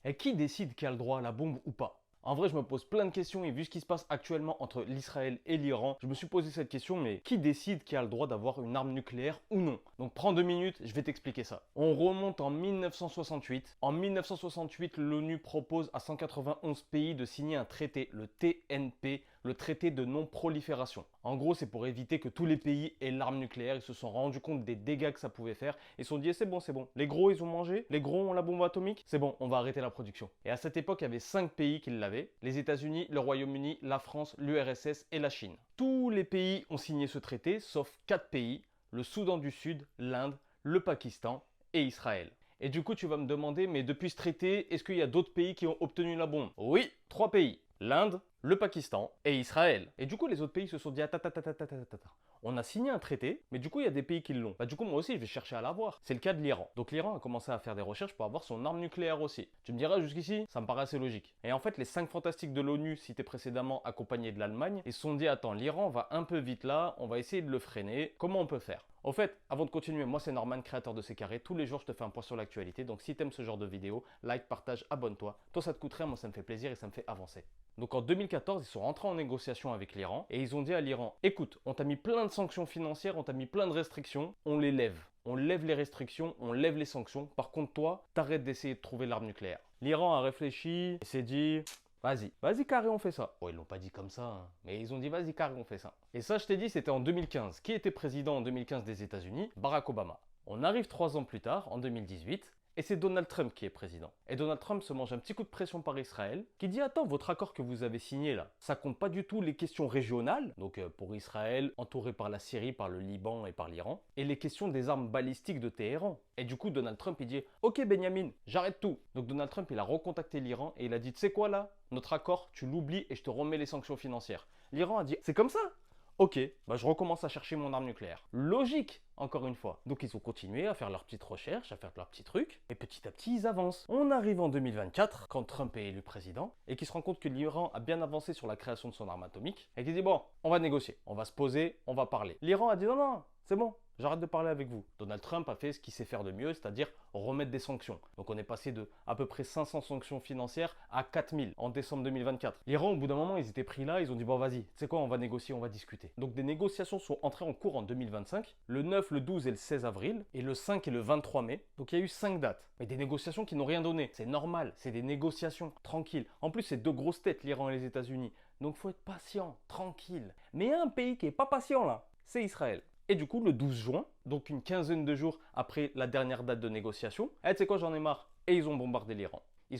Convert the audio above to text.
Et qui décide qui a le droit à la bombe ou pas? En vrai, je me pose plein de questions et vu ce qui se passe actuellement entre l'Israël et l'Iran, je me suis posé cette question, mais qui décide qui a le droit d'avoir une arme nucléaire ou non? Donc prends 2 minutes, je vais t'expliquer ça. On remonte en 1968. En 1968, l'ONU propose à 191 pays de signer un traité, le TNP, le traité de non-prolifération. En gros, c'est pour éviter que tous les pays aient l'arme nucléaire. Ils se sont rendus compte des dégâts que ça pouvait faire. Ils se sont dit, c'est bon, c'est bon. Les gros, ils ont mangé. Les gros ont la bombe atomique. C'est bon, on va arrêter la production. Et à cette époque, il y avait 5 pays qui l'avaient. Les États-Unis, le Royaume-Uni, la France, l'URSS et la Chine. Tous les pays ont signé ce traité, sauf 4 pays. Le Soudan du Sud, l'Inde, le Pakistan et Israël. Et du coup, tu vas me demander, mais depuis ce traité, est-ce qu'il y a d'autres pays qui ont obtenu la bombe? Oui, 3 pays. L'Inde, le Pakistan et Israël. Et du coup, les autres pays se sont dit, on a signé un traité, mais du coup, il y a des pays qui l'ont. Bah du coup, moi aussi, je vais chercher à l'avoir. C'est le cas de l'Iran. Donc l'Iran a commencé à faire des recherches pour avoir son arme nucléaire aussi. Tu me diras, jusqu'ici, ça me paraît assez logique. Et en fait, les 5 fantastiques de l'ONU, cités précédemment, accompagnés de l'Allemagne, ils se sont dit, attends, l'Iran va un peu vite là, on va essayer de le freiner. Comment on peut faire? Au fait, avant de continuer, moi c'est Norman, créateur de C'est Carré. Tous les jours, je te fais un point sur l'actualité. Donc si t'aimes ce genre de vidéo, like, partage, abonne-toi. Toi, ça te coûte rien, moi ça me fait plaisir et ça me fait avancer. Donc en 2014, ils sont rentrés en négociation avec l'Iran et ils ont dit à l'Iran, écoute, on t'a mis plein de sanctions financières, on t'a mis plein de restrictions, on les lève. On lève les restrictions, on lève les sanctions. Par contre, toi, t'arrêtes d'essayer de trouver l'arme nucléaire. L'Iran a réfléchi et s'est dit, vas-y, vas-y carré, on fait ça. Bon, ils l'ont pas dit comme ça, hein, mais ils ont dit vas-y carré, on fait ça. Et ça, je t'ai dit, c'était en 2015. Qui était président en 2015 des États-Unis? Barack Obama. On arrive 3 ans plus tard, en 2018, et c'est Donald Trump qui est président. Et Donald Trump se mange un petit coup de pression par Israël, qui dit attends, votre accord que vous avez signé là, ça compte pas du tout les questions régionales, donc pour Israël, entouré par la Syrie, par le Liban et par l'Iran, et les questions des armes balistiques de Téhéran. Et du coup, Donald Trump, il dit ok Benjamin, j'arrête tout. Donc Donald Trump, il a recontacté l'Iran et il a dit tu sais quoi là, notre accord, tu l'oublies et je te remets les sanctions financières. L'Iran a dit c'est comme ça. Ok, bah je recommence à chercher mon arme nucléaire. Logique, encore une fois. Donc ils ont continué à faire leurs petites recherches, à faire leurs petits trucs, et petit à petit ils avancent. On arrive en 2024, quand Trump est élu président, et qui se rend compte que l'Iran a bien avancé sur la création de son arme atomique, et qui dit bon, on va négocier, on va se poser, on va parler. L'Iran a dit non, non, c'est bon, j'arrête de parler avec vous. Donald Trump a fait ce qu'il sait faire de mieux, c'est-à-dire remettre des sanctions. Donc on est passé de à peu près 500 sanctions financières à 4000 en décembre 2024. L'Iran, au bout d'un moment, ils étaient pris là, ils ont dit bon vas-y, c'est quoi, on va négocier, on va discuter. Donc des négociations sont entrées en cours en 2025, le 9, le 12 et le 16 avril, et le 5 et le 23 mai. Donc il y a eu 5 dates. Mais des négociations qui n'ont rien donné. C'est normal, c'est des négociations, tranquilles. En plus, c'est deux grosses têtes, l'Iran et les États-Unis. Donc faut être patient, tranquille. Mais un pays qui est pas patient là, c'est Israël. Et du coup, le 12 juin, donc une quinzaine de jours après la dernière date de négociation, tu sais quoi, j'en ai marre. Et ils ont bombardé l'Iran.